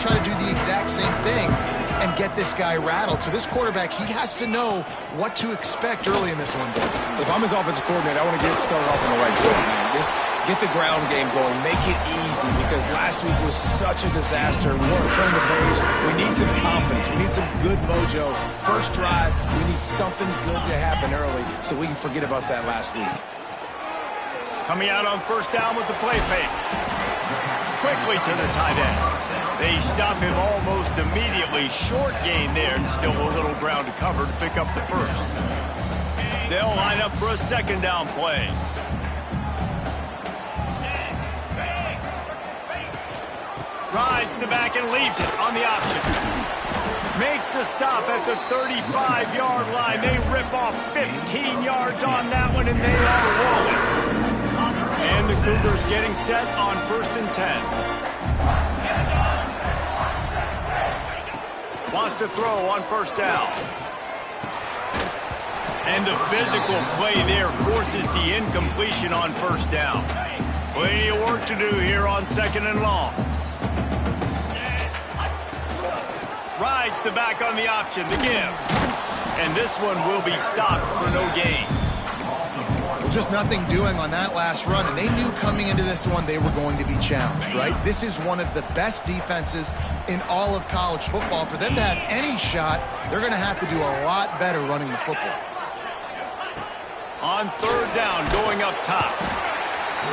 try to do the exact same thing and get this guy rattled. So this quarterback, he has to know what to expect early in this one, Dave. If I'm his offensive coordinator, I want to get started off on the right foot, man. Get the ground game going. Make it easy because last week was such a disaster. We want to turn the page. We need some confidence. We need some good mojo. First drive, we need something good to happen early so we can forget about that last week. Coming out on first down with the play fake. Quickly to the tight end. They stop him almost immediately. Short gain there, and still a little ground to cover to pick up the first. They'll line up for a second down play. Rides the back and leaves it on the option. Makes the stop at the 35-yard line. They rip off 15 yards on that one, and they are rolling. And the Cougars getting set on 1st and 10. Wants to throw on first down. And the physical play there forces the incompletion on first down. Plenty of work to do here on 2nd and long. Rides the back on the option, the give. And this one will be stopped for no gain. Just nothing doing on that last run, and they knew coming into this one they were going to be challenged, right? This is one of the best defenses in all of college football. For them to have any shot, they're going to have to do a lot better running the football. On third down, going up top.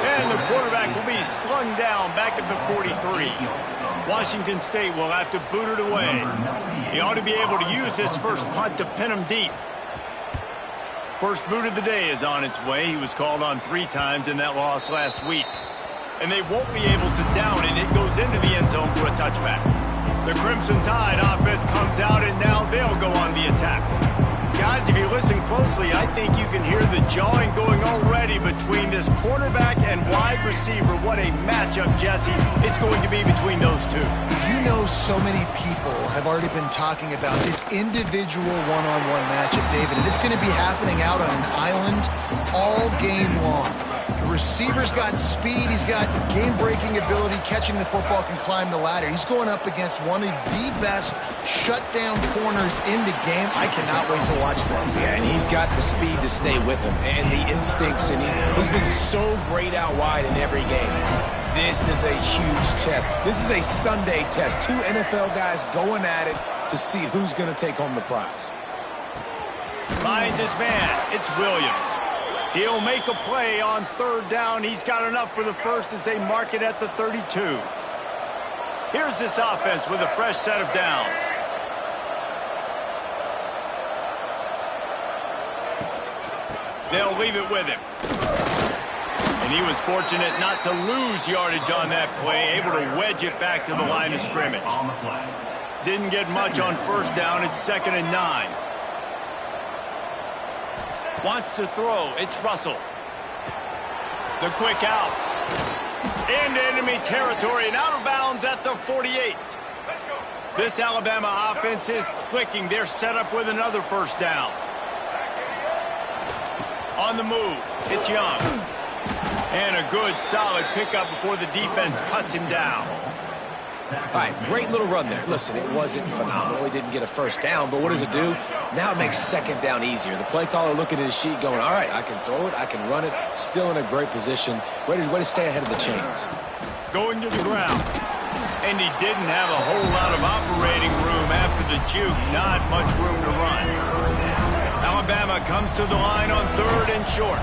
And the quarterback will be slung down back at the 43. Washington State will have to boot it away. He ought to be able to use his first punt to pin him deep. First boot of the day is on its way. He was called on 3 times in that loss last week. And they won't be able to down it. It goes into the end zone for a touchback. The Crimson Tide offense comes out, and now they'll go on the attack. Guys, if you listen closely, I think you can hear the jawing going already between this quarterback and wide receiver. What a matchup, Jesse, it's going to be between those two. You know, so many people have already been talking about this individual one-on-one matchup, David, and it's going to be happening out on an island all game long. The receiver's got speed, he's got game-breaking ability, catching the football, can climb the ladder. He's going up against one of the best shutdown corners in the game. I cannot wait to watch this. Yeah, and he's got the speed to stay with him and the instincts, and he's been so great out wide in every game. This is a huge test. This is a Sunday test. 2 NFL guys going at it to see who's going to take home the prize. Finds his man. It's Williams. He'll make a play on third down. He's got enough for the first as they mark it at the 32. Here's this offense with a fresh set of downs. They'll leave it with him. And he was fortunate not to lose yardage on that play, able to wedge it back to the line of scrimmage. Didn't get much on first down. It's 2nd and 9. Wants to throw. It's Russell. The quick out. Into enemy territory and out of bounds at the 48. This Alabama offense is clicking. They're set up with another first down. On the move, it's Young. And a good, solid pickup before the defense cuts him down. All right, great little run there. Listen, it wasn't phenomenal. He didn't get a first down, but what does it do? Now it makes second down easier. The play caller looking at his sheet going, all right, I can throw it, I can run it, still in a great position, ready to stay ahead of the chains. Going to the ground. And he didn't have a whole lot of operating room after the juke. Not much room to run. Alabama comes to the line on 3rd and short.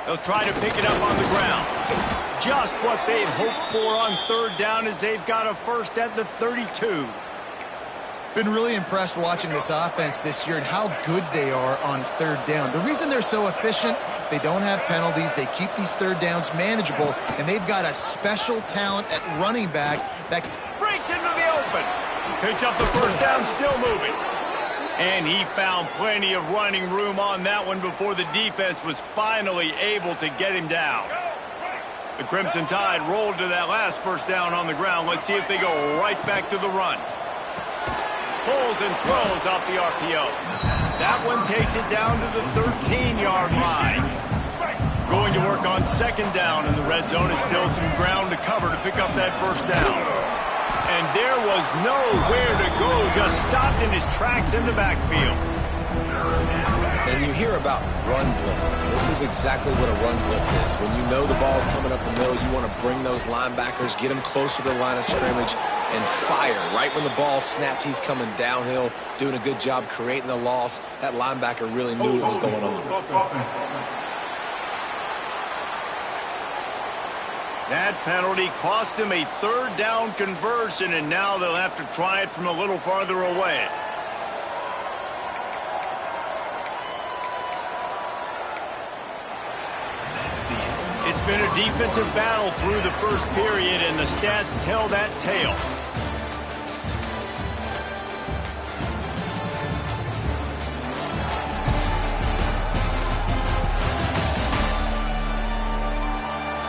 They'll try to pick it up on the ground. Just what they'd hoped for on 3rd down as they've got a first at the 32. Been really impressed watching this offense this year and how good they are on 3rd down. The reason they're so efficient, they don't have penalties. They keep these 3rd downs manageable, and they've got a special talent at running back that breaks into the open. Picks up the first down, still moving. And he found plenty of running room on that one before the defense was finally able to get him down. The Crimson Tide rolled to that last first down on the ground. Let's see if they go right back to the run. Pulls and throws off the RPO. That one takes it down to the 13-yard line. going to work on second down, and the red zone is still some ground to cover to pick up that first down. And there was nowhere to go, just stopped in his tracks in the backfield. And you hear about run blitzes. This is exactly what a run blitz is. When you know the ball's coming up the middle, you want to bring those linebackers, get them closer to the line of scrimmage, and fire. Right when the ball snapped, he's coming downhill, doing a good job creating the loss. That linebacker really knew what was going on. That penalty cost him a third down conversion, and now they'll have to try it from a little farther away. It's been a defensive battle through the first period, and the stats tell that tale.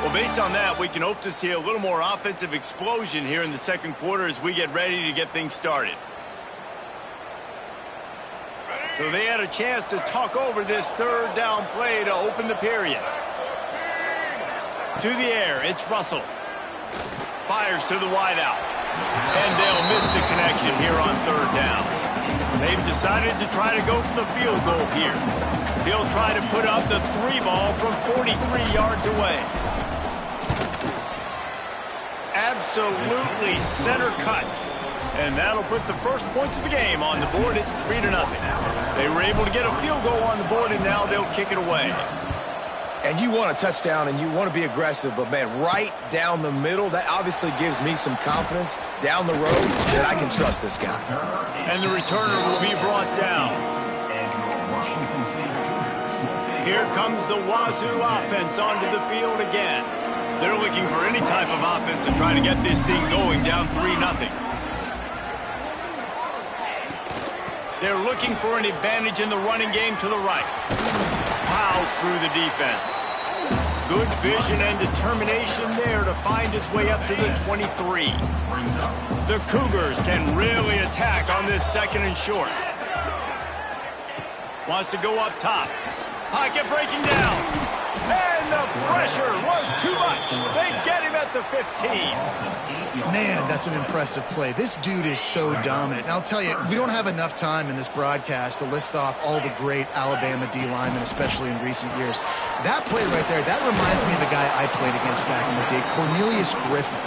Well, based on that, we can hope to see a little more offensive explosion here in the second quarter as we get ready to get things started. So they had a chance to talk over this third down play to open the period. To the air, it's Russell. Fires to the wideout. And they'll miss the connection here on third down. They've decided to try to go for the field goal here. He'll try to put up the 3 ball from 43 yards away. Absolutely center cut. And that'll put the first points of the game on the board. It's 3-0. They were able to get a field goal on the board, and now they'll kick it away. And you want a touchdown, and you want to be aggressive, but, man, right down the middle, that obviously gives me some confidence down the road that I can trust this guy. And the returner will be brought down. Here comes the Wazoo offense onto the field again. They're looking for any type of offense to try to get this thing going, down 3-0. They're looking for an advantage in the running game to the right. Plows through the defense. Good vision and determination there to find his way up to the 23. The Cougars can really attack on this second and short. Wants to go up top. Pocket breaking down. And the pressure was too much. They get him at the 15. Man, that's an impressive play. This dude is so dominant. And I'll tell you, we don't have enough time in this broadcast to list off all the great Alabama D linemen, especially in recent years. That play right there, that reminds me of the guy I played against back in the day, Cornelius Griffin,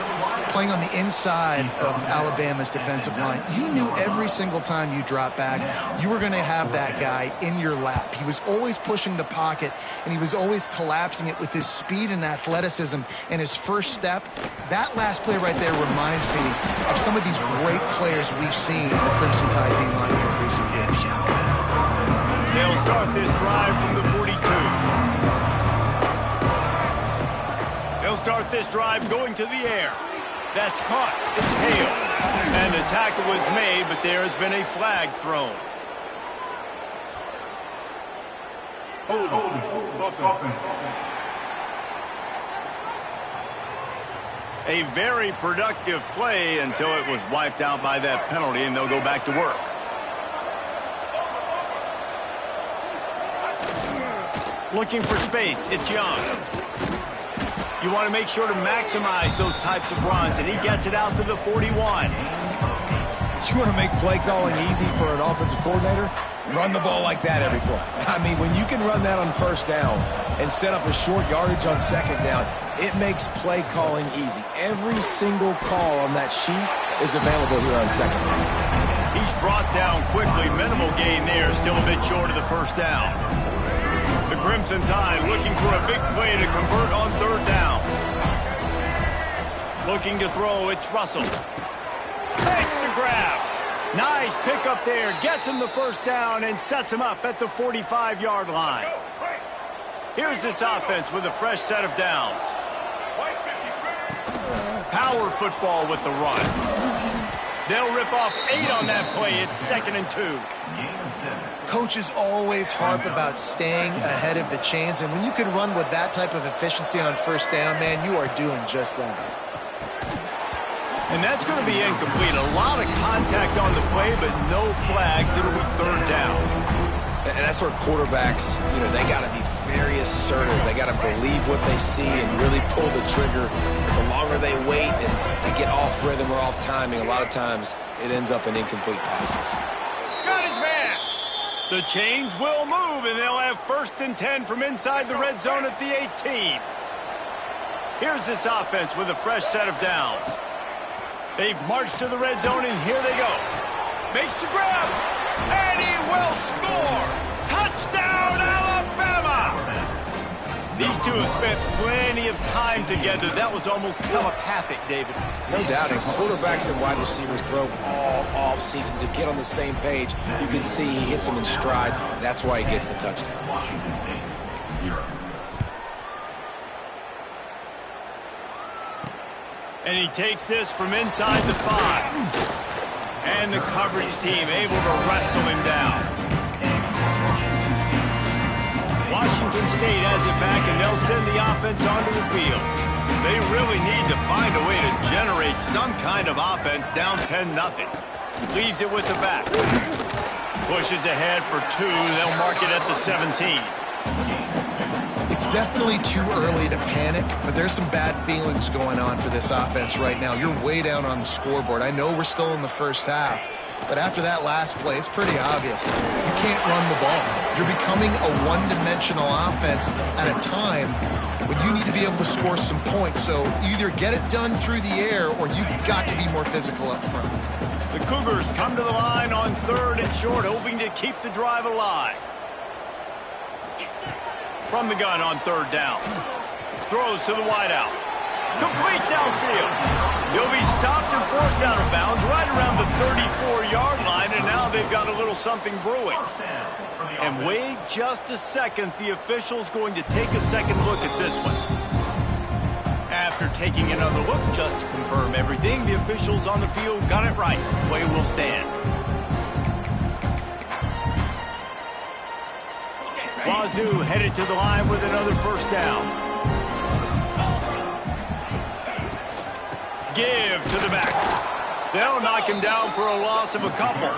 playing on the inside of Alabama's defensive line. You knew every single time you dropped back, you were going to have that guy in your lap. He was always pushing the pocket, and he was always collapsing it with his speed and athleticism and his first step. That last play right there reminds me of some of these great players we've seen in the Crimson Tide D-line here in recent years. They'll start this drive from the 42. They'll start this drive going to the air. That's caught. It's Hale. And the tackle was made, but there has been a flag thrown. A very productive play until it was wiped out by that penalty, and they'll go back to work. Looking for space. It's Young. You want to make sure to maximize those types of runs, and he gets it out to the 41. You want to make play calling easy for an offensive coordinator? Run the ball like that every play. I mean, when you can run that on first down and set up a short yardage on second down, it makes play calling easy. Every single call on that sheet is available here on second down. He's brought down quickly. Minimal gain there, still a bit short of the first down. The Crimson Tide looking for a big play to convert on third down. Looking to throw, it's Russell. Makes the grab. Nice pickup there. Gets him the first down and sets him up at the 45-yard line. Here's this offense with a fresh set of downs. Power football with the run. They'll rip off 8 on that play. It's 2nd and 2. Coaches always harp about staying ahead of the chains, and when you can run with that type of efficiency on first down, man, you are doing just that. And that's going to be incomplete. A lot of contact on the play, but no flags. It'll be third down. And that's where quarterbacks, they got to be very assertive. They got to believe what they see and really pull the trigger. But the longer they wait and they get off rhythm or off timing, a lot of times it ends up in incomplete passes. Got his man. The chains will move, and they'll have 1st and 10 from inside the red zone at the 18. Here's this offense with a fresh set of downs. They've marched to the red zone, and here they go. Makes the grab, and he will score. Touchdown, Alabama! These two have spent plenty of time together. That was almost telepathic, David. No doubt, and quarterbacks and wide receivers throw all off-season to get on the same page. You can see he hits them in stride. That's why he gets the touchdown. And he takes this from inside the 5. And the coverage team able to wrestle him down. Washington State has it back, and they'll send the offense onto the field. They really need to find a way to generate some kind of offense down 10-0. Leaves it with the back. Pushes ahead for 2. They'll mark it at the 17. It's definitely too early to panic, but there's some bad feelings going on for this offense right now. You're way down on the scoreboard. I know we're still in the first half, but after that last play, it's pretty obvious. You can't run the ball. You're becoming a one-dimensional offense at a time when you need to be able to score some points. So either get it done through the air or you've got to be more physical up front. The Cougars come to the line on 3rd and short, hoping to keep the drive alive. From the gun on 3rd down. Throws to the wideout. Complete downfield. He'll be stopped and forced out of bounds right around the 34-yard line, and now they've got a little something brewing. And wait just a second. The official's going to take a second look at this one. After taking another look just to confirm everything, the officials on the field got it right. Play will stand. Wazoo headed to the line with another 1st down. Give to the back. They'll knock him down for a loss of a couple.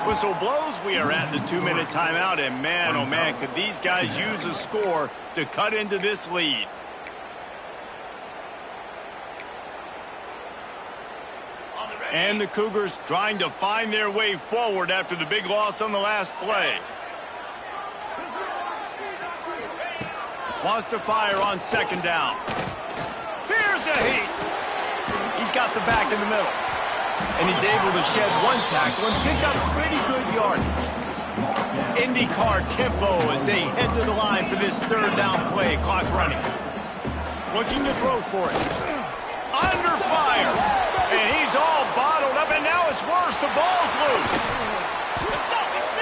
Whistle blows. We are at the 2-minute timeout, and man, oh man, could these guys use a score to cut into this lead. And the Cougars trying to find their way forward after the big loss on the last play. Wants to fire on 2nd down. Here's a heat. He's got the back in the middle. And he's able to shed 1 tackle and pick up pretty good yardage. IndyCar tempo as they head to the line for this 3rd down play. Clock running. Looking to throw for it. Under fire. And he's all bottled up, and now it's worse. The ball's loose.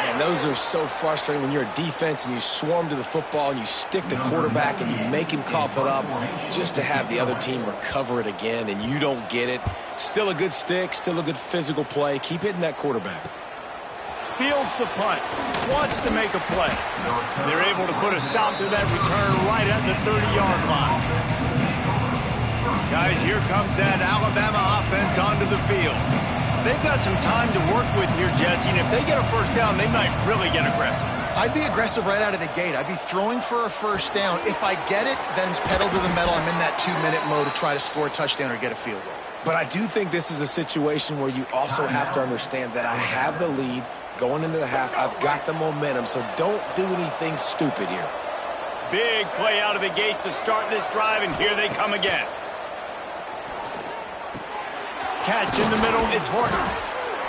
And those are so frustrating when you're a defense and you swarm to the football and you stick the quarterback and you make him cough it up just to have the other team recover it again, and you don't get it. Still a good stick, still a good physical play. Keep hitting that quarterback. Fields the punt. Wants to make a play. They're able to put a stop to that return right at the 30-yard line. Guys, here comes that Alabama offense onto the field. They've got some time to work with here, Jesse, and if they get a 1st down, they might really get aggressive. I'd be aggressive right out of the gate. I'd be throwing for a 1st down. If I get it, then it's pedal to the metal. I'm in that 2-minute mode to try to score a touchdown or get a field goal. But I do think this is a situation where you also have to understand that I have the lead going into the half. I've got the momentum, so don't do anything stupid here. Big play out of the gate to start this drive, and here they come again. Catch in the middle, it's Horton.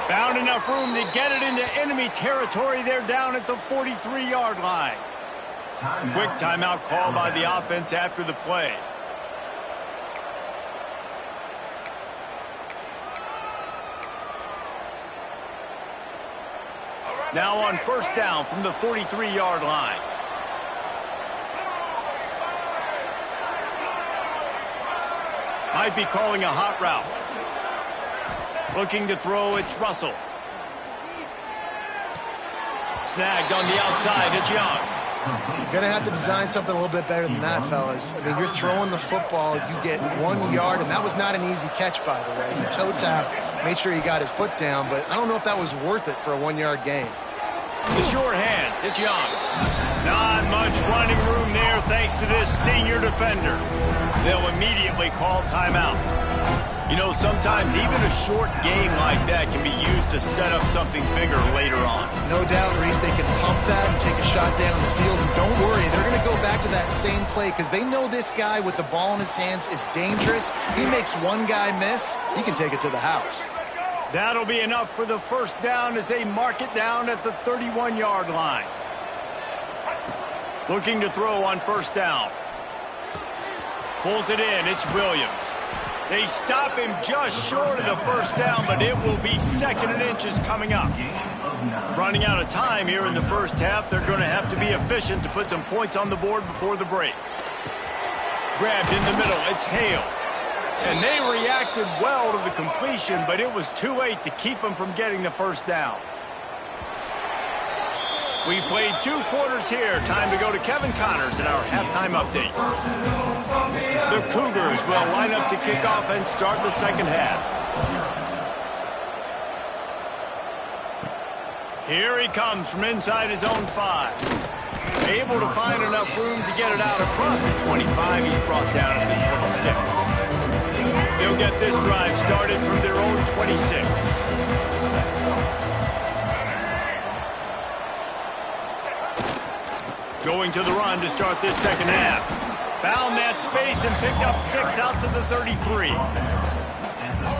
Found enough room to get it into enemy territory. They're down at the 43-yard line. Quick timeout call by the offense after the play. Now on 1st down from the 43-yard line. Might be calling a hot route. Looking to throw, it's Russell. Snagged on the outside, it's Young. You're going to have to design something a little bit better than that, fellas. I mean, you're throwing the football, you get 1 yard, and that was not an easy catch, by the way. He toe-tapped, made sure he got his foot down, but I don't know if that was worth it for a 1-yard gain. The short hands, it's Young. Not much running room thanks to this senior defender. They'll immediately call timeout. You know, sometimes even a short game like that can be used to set up something bigger later on. No doubt, Reese, they can pump that and take a shot down the field. And don't worry, they're going to go back to that same play because they know this guy with the ball in his hands is dangerous. He makes one guy miss, he can take it to the house. That'll be enough for the first down as they mark it down at the 31-yard line. Looking to throw on first down. Pulls it in. It's Williams. They stop him just short of the first down, but it will be 2nd and inches coming up. Running out of time here in the first half, they're going to have to be efficient to put some points on the board before the break. Grabbed in the middle. It's Hale. And they reacted well to the completion, but it was too late to keep them from getting the first down. We've played 2 quarters here. Time to go to Kevin Connors in our halftime update. The Cougars will line up to kick off and start the second half. Here he comes from inside his own 5. Able to find enough room to get it out across the 25. He's brought down to the 26. They'll get this drive started from their own 26. Going to the run to start this second half. Found that space and picked up 6 out to the 33.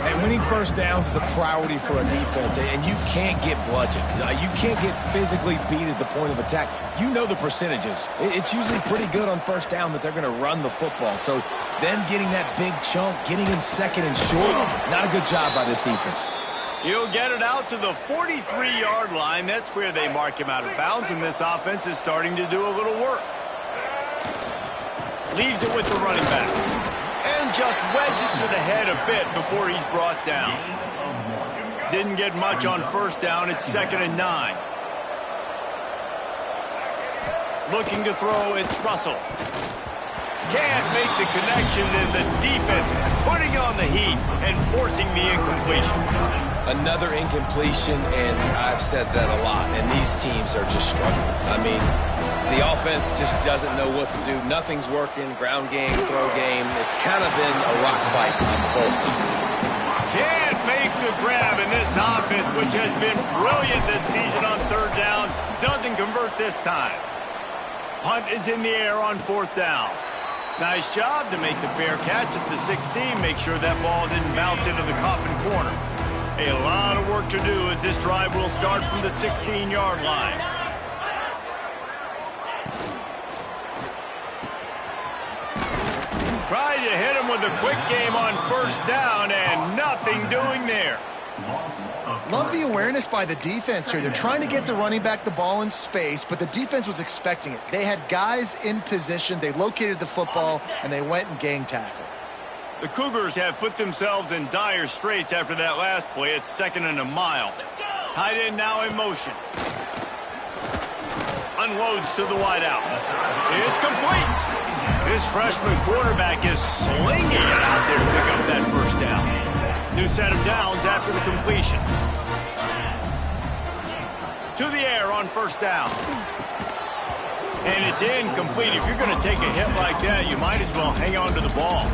And winning first downs is a priority for a defense, and you can't get bludgeoned. You can't get physically beat at the point of attack. You know the percentages. It's usually pretty good on first down that they're going to run the football. So them getting that big chunk, getting in 2nd and short, not a good job by this defense. He'll get it out to the 43-yard line. That's where they mark him out of bounds, and this offense is starting to do a little work. Leaves it with the running back. And just wedges it ahead a bit before he's brought down. Didn't get much on first down. It's 2nd and 9. Looking to throw, it's Russell. Can't make the connection, and the defense putting on the heat and forcing the incompletion. Another incompletion, and I've said that a lot, and these teams are just struggling. I mean, the offense just doesn't know what to do. Nothing's working. Ground game, throw game. It's kind of been a rock fight on both sides. Can't make the grab, and this offense, which has been brilliant this season on third down, doesn't convert this time. Punt is in the air on 4th down. Nice job to make the fair catch at the 16. Make sure that ball didn't bounce into the coffin corner. A lot of work to do as this drive will start from the 16-yard line. Tried to hit him with a quick game on first down, and nothing doing there. Love the awareness by the defense here. They're trying to get the running back the ball in space, but the defense was expecting it. They had guys in position. They located the football, and they went and gang tackled. The Cougars have put themselves in dire straits after that last play. It's 2nd and a mile. Tight end now in motion. Unloads to the wideout. It's complete. This freshman quarterback is slinging it out there to pick up that first down. New set of downs after the completion. To the air on first down. And it's incomplete. If you're going to take a hit like that, you might as well hang on to the ball.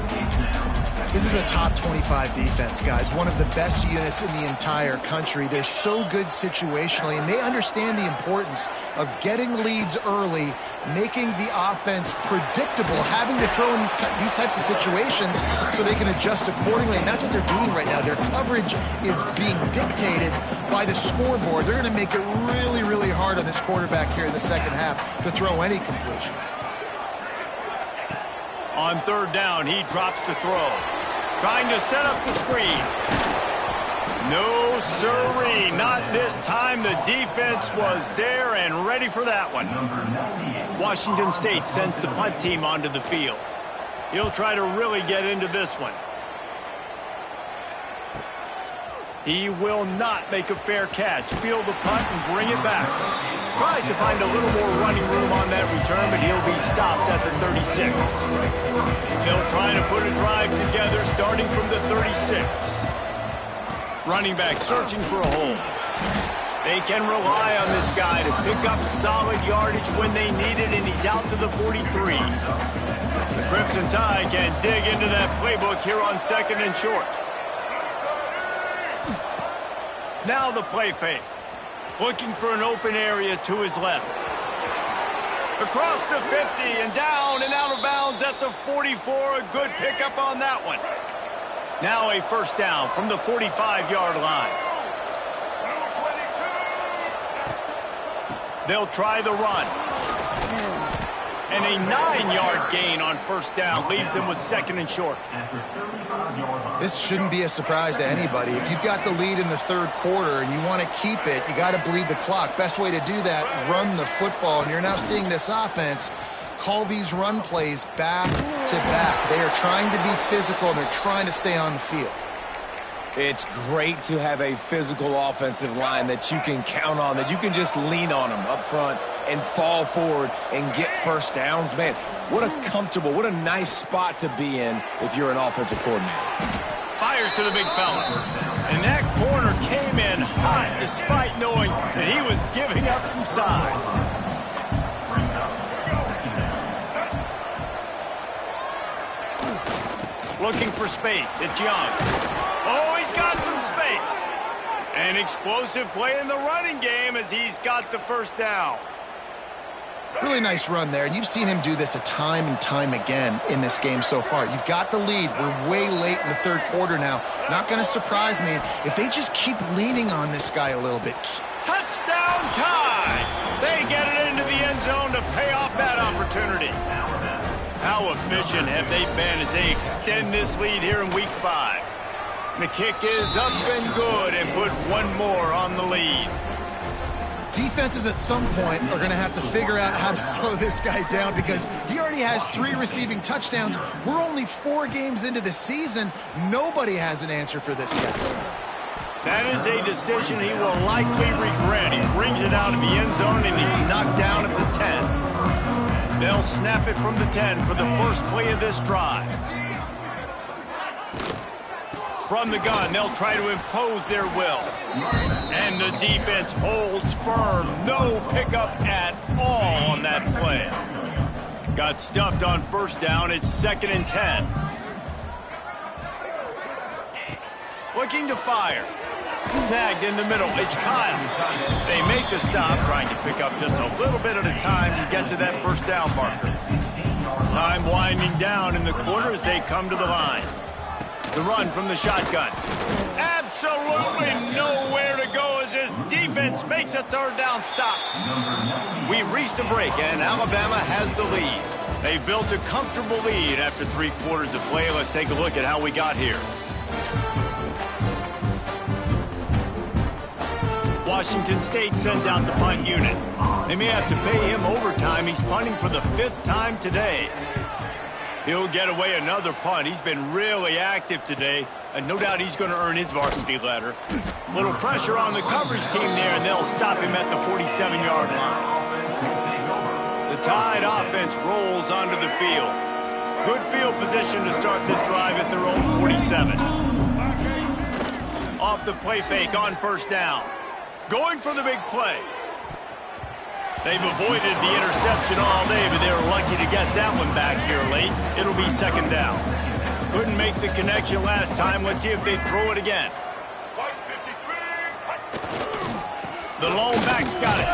This is a top 25 defense, guys. One of the best units in the entire country. They're so good situationally, and they understand the importance of getting leads early, making the offense predictable, having to throw in these types of situations so they can adjust accordingly, and that's what they're doing right now. Their coverage is being dictated by the scoreboard. They're going to make it really, really hard on this quarterback here in the second half to throw any completions. On third down, he drops to throw. Trying to set up the screen. No, sirree, not this time. The defense was there and ready for that one. Washington State sends the punt team onto the field. He'll try to really get into this one. He will not make a fair catch. Field the punt and bring it back. Tries to find a little more running room on that return, but he'll be stopped at the 36. They'll try to put a drive together starting from the 36. Running back searching for a hole. They can rely on this guy to pick up solid yardage when they need it, and he's out to the 43. The Crimson Tide can dig into that playbook here on 2nd and short. Now the play fake. Looking for an open area to his left. Across the 50 and down and out of bounds at the 44. A good pickup on that one. Now a first down from the 45-yard line. They'll try the run. And a 9-yard gain on first down leaves them with 2nd and short. This shouldn't be a surprise to anybody. If you've got the lead in the 3rd quarter and you want to keep it, you got to bleed the clock. Best way to do that, run the football. And you're now seeing this offense call these run plays back to back. They are trying to be physical, and they're trying to stay on the field. It's great to have a physical offensive line that you can count on, that you can just lean on them up front and fall forward and get first downs. Man, what a comfortable, what a nice spot to be in if you're an offensive coordinator. Fires to the big fella. And that corner came in hot despite knowing that he was giving up some size. Looking for space. It's Young. Oh, he's got some space. An explosive play in the running game as he's got the first down. Really nice run there, and you've seen him do this a time and time again in this game so far. You've got the lead. We're way late in the 3rd quarter now. Not going to surprise me if they just keep leaning on this guy a little bit. Touchdown Tide! They get it into the end zone to pay off that opportunity. How efficient have they been as they extend this lead here in Week 5? The kick is up and good and put one more on the lead. Defenses at some point are going to have to figure out how to slow this guy down because he already has 3 receiving touchdowns. We're only 4 games into the season. Nobody has an answer for this guy. That is a decision he will likely regret. He brings it out of the end zone and he's knocked down at the 10. They'll snap it from the 10 for the first play of this drive. From the gun, they'll try to impose their will. And the defense holds firm. No pickup at all on that play. Got stuffed on first down. It's 2nd and 10. Looking to fire. Snagged in the middle. It's Kyle. They make the stop, trying to pick up just a little bit at a time to get to that first down marker. Time winding down in the quarter as they come to the line. The run from the shotgun. Absolutely nowhere to go as this defense makes a 3rd down stop. We've reached a break, and Alabama has the lead. They built a comfortable lead after 3 quarters of play. Let's take a look at how we got here. Washington State sent out the punt unit. They may have to pay him overtime. He's punting for the 5th time today. He'll get away another punt. He's been really active today, and no doubt he's going to earn his varsity letter. Little pressure on the coverage team there, and they'll stop him at the 47-yard line. The Tide offense rolls onto the field. Good field position to start this drive at their own 47. Off the play fake on first down. Going for the big play. They've avoided the interception all day, but they were lucky to get that one back here late. It'll be 2nd down. Couldn't make the connection last time. Let's see if they throw it again. The lone back's got it.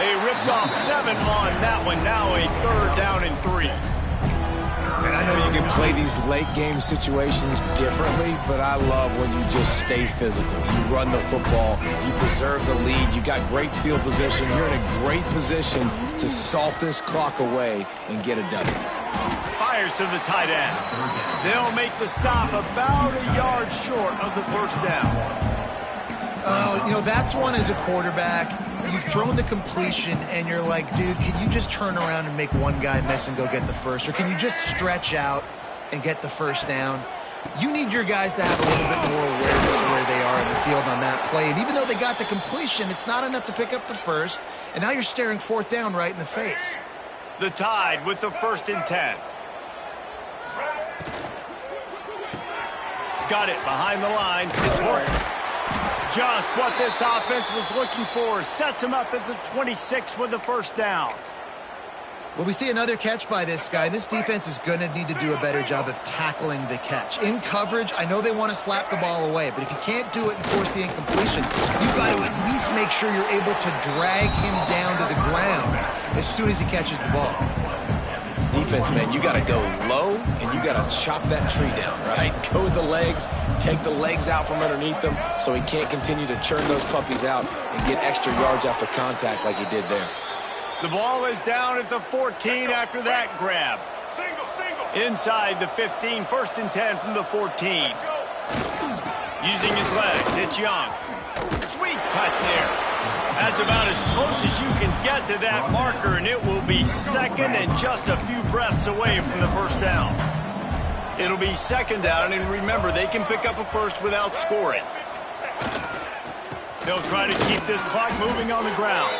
They ripped off 7 on that one. Now a 3rd down and 3. And I know you can play these late game situations differently, but I love when you just stay physical. You run the football, you preserve the lead, you got great field position. You're in a great position to salt this clock away and get a W. Fires to the tight end. They'll make the stop about a yard short of the first down. That's one as a quarterback. You've thrown the completion, and you're like, dude, can you just turn around and make one guy miss and go get the first? Or can you just stretch out and get the first down? You need your guys to have a little bit more awareness where they are in the field on that play. And even though they got the completion, it's not enough to pick up the first. And now you're staring 4th down right in the face. The Tide with the 1st and 10. Got it behind the line. It's working. Just what this offense was looking for. Sets him up at the 26 with the first down. Well, we see another catch by this guy. This defense is going to need to do a better job of tackling the catch. In coverage, I know they want to slap the ball away, but if you can't do it and force the incompletion, you've got to at least make sure you're able to drag him down to the ground as soon as he catches the ball. Defense, man, you got to go low, and you got to chop that tree down, right? Go with the legs, take the legs out from underneath them so he can't continue to churn those puppies out and get extra yards after contact like he did there. The ball is down at the 14 after that grab. Inside the 15, 1st and 10 from the 14. Using his legs, it's Young. Sweet cut there. That's about as close as you can get to that marker, and it will be second and just a few breaths away from the first down. It'll be second down, and remember, they can pick up a first without scoring. They'll try to keep this clock moving on the ground.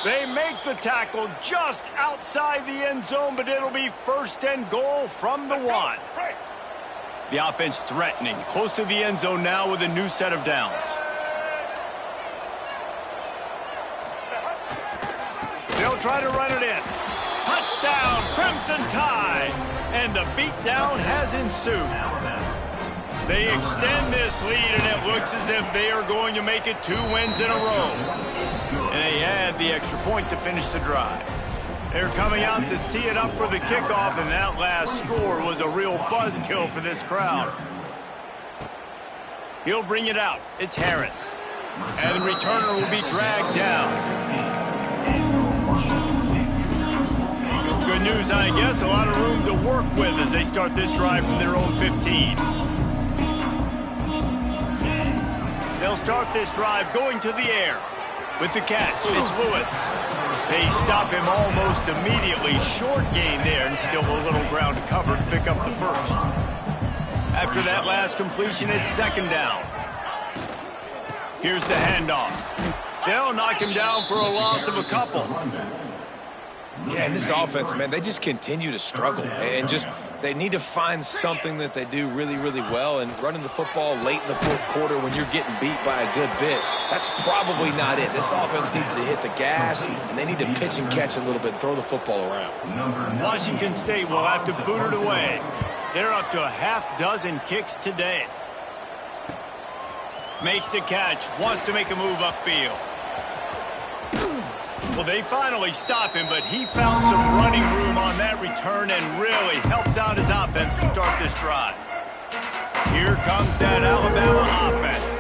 They make the tackle just outside the end zone, but it'll be 1st and goal from the 1. The offense threatening, close to the end zone now with a new set of downs. They'll try to run it in. Touchdown, Crimson Tide. And the beatdown has ensued. They extend this lead, and it looks as if they are going to make it 2 wins in a row. And they add the extra point to finish the drive. They're coming out to tee it up for the kickoff, and that last score was a real buzzkill for this crowd. He'll bring it out. It's Harris. And the returner will be dragged down. Good news, I guess. A lot of room to work with as they start this drive from their own 15. They'll start this drive going to the air. With the catch, it's Lewis. They stop him almost immediately. Short gain there, and still a little ground to cover to pick up the first. After that last completion, it's 2nd down. Here's the handoff. They'll knock him down for a loss of a couple. Yeah, and this offense, man, they just continue to struggle. And they need to find something that they do really, really well. And running the football late in the 4th quarter when you're getting beat by a good bit, that's probably not it. This offense needs to hit the gas, and they need to pitch and catch a little bit, throw the football around. Washington State will have to boot it away. They're up to a half-dozen kicks today. Makes the catch, wants to make a move upfield. Well, they finally stop him, but he found some running room on that return and really helps out his offense to start this drive. Here comes that Alabama offense.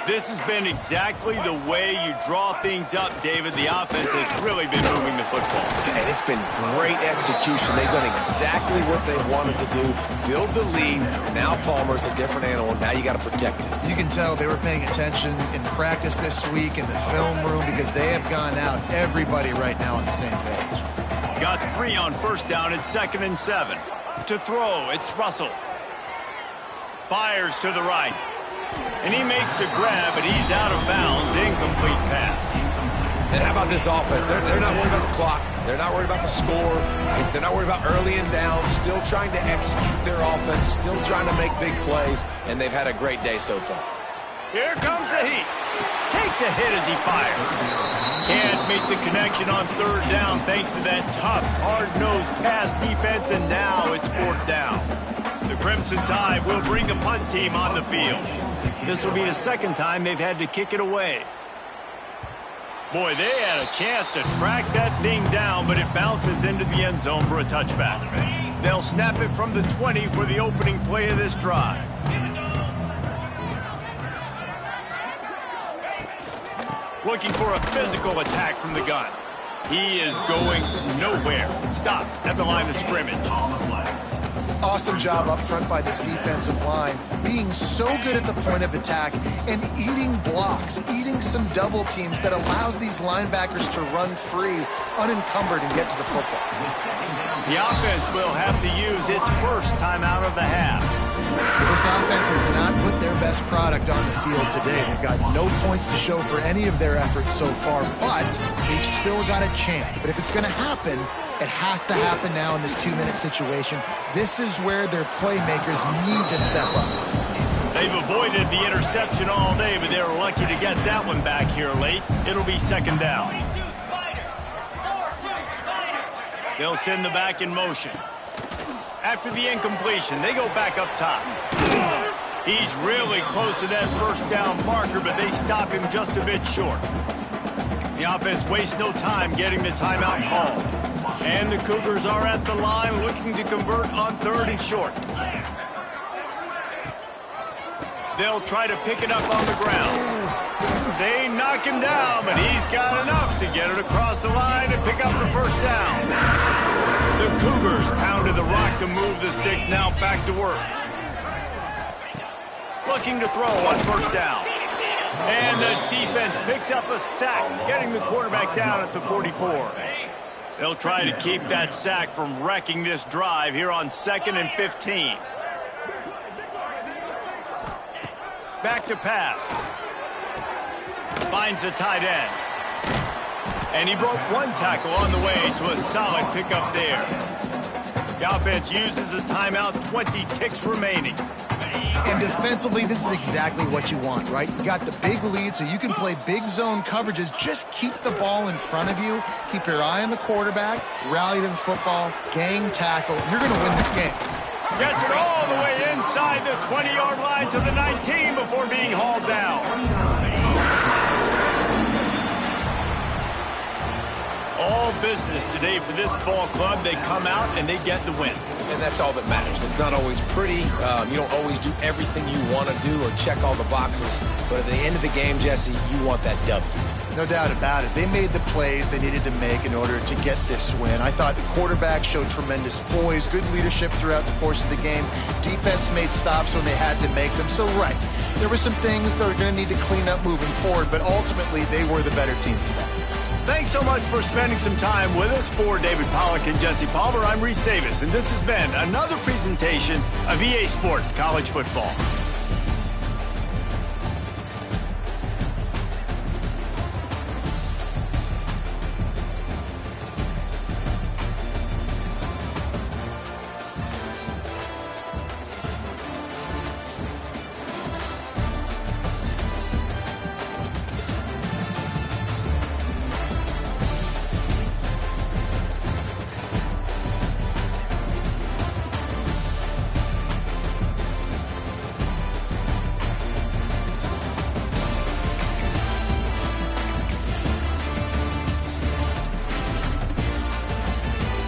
This has been exactly the way you draw things up, David. The offense has really been moving the football. And it's been great execution. They've done exactly what they wanted to do, build the lead. Now Palmer's a different animal. Now you got to protect it. You can tell they were paying attention in practice this week in the film room because they have gone out, everybody right now on the same page. Got 3 on 1st down. It's 2nd and 7. To throw, it's Russell. Fires to the right. And he makes the grab, but he's out of bounds. Incomplete pass. And how about this offense? They're not worried about the clock. They're not worried about the score. They're not worried about early and down. Still trying to execute their offense. Still trying to make big plays. And they've had a great day so far. Here comes the heat. Takes a hit as he fires. Can't make the connection on 3rd down thanks to that tough, hard-nosed pass defense. And now it's 4th down. The Crimson Tide will bring the punt team on the field. This will be the 2nd time they've had to kick it away. Boy, they had a chance to track that thing down, but it bounces into the end zone for a touchback. They'll snap it from the 20 for the opening play of this drive. Looking for a physical attack from the gun. He is going nowhere. Stop at the line of scrimmage. Awesome job up front by this defensive line, being so good at the point of attack and eating blocks, eating some double teams that allows these linebackers to run free, unencumbered, and get to the football. The offense will have to use its first timeout of the half. This offense has not put their best product on the field today. They've got no points to show for any of their efforts so far, but they've still got a chance. But if it's going to happen, it has to happen now in this 2-minute situation. This is where their playmakers need to step up. They've avoided the interception all day, but they were lucky to get that one back here late. It'll be second down. They'll send the back in motion. After the incompletion, they go back up top. He's really close to that first down marker, but they stop him just a bit short. The offense wastes no time getting the timeout called. And the Cougars are at the line looking to convert on 3rd and short. They'll try to pick it up on the ground. They knock him down, but he's got enough to get it across the line and pick up the first down. The Cougars pounded the rock to move the sticks, now back to work. Looking to throw on first down. And the defense picks up a sack, getting the quarterback down at the 44. They'll try to keep that sack from wrecking this drive here on 2nd and 15. Back to pass. Finds the tight end. And he broke one tackle on the way to a solid pickup there. The offense uses a timeout, 20 ticks remaining. And defensively, this is exactly what you want, right? You got the big lead, so you can play big zone coverages. Just keep the ball in front of you. Keep your eye on the quarterback. Rally to the football. Gang tackle. You're going to win this game. Gets it all the way inside the 20-yard line to the 19 before being hauled down. All business today for this ball club. They come out and they get the win. And that's all that matters. It's not always pretty. You don't always do everything you want to do or check all the boxes. But at the end of the game, Jesse, you want that W. No doubt about it. They made the plays they needed to make in order to get this win. I thought the quarterback showed tremendous poise, good leadership throughout the course of the game. Defense made stops when they had to make them. So, right, there were some things that are going to need to clean up moving forward, but ultimately they were the better team today. Thanks so much for spending some time with us. For David Pollack and Jesse Palmer, I'm Reese Davis, and this has been another presentation of EA Sports College Football.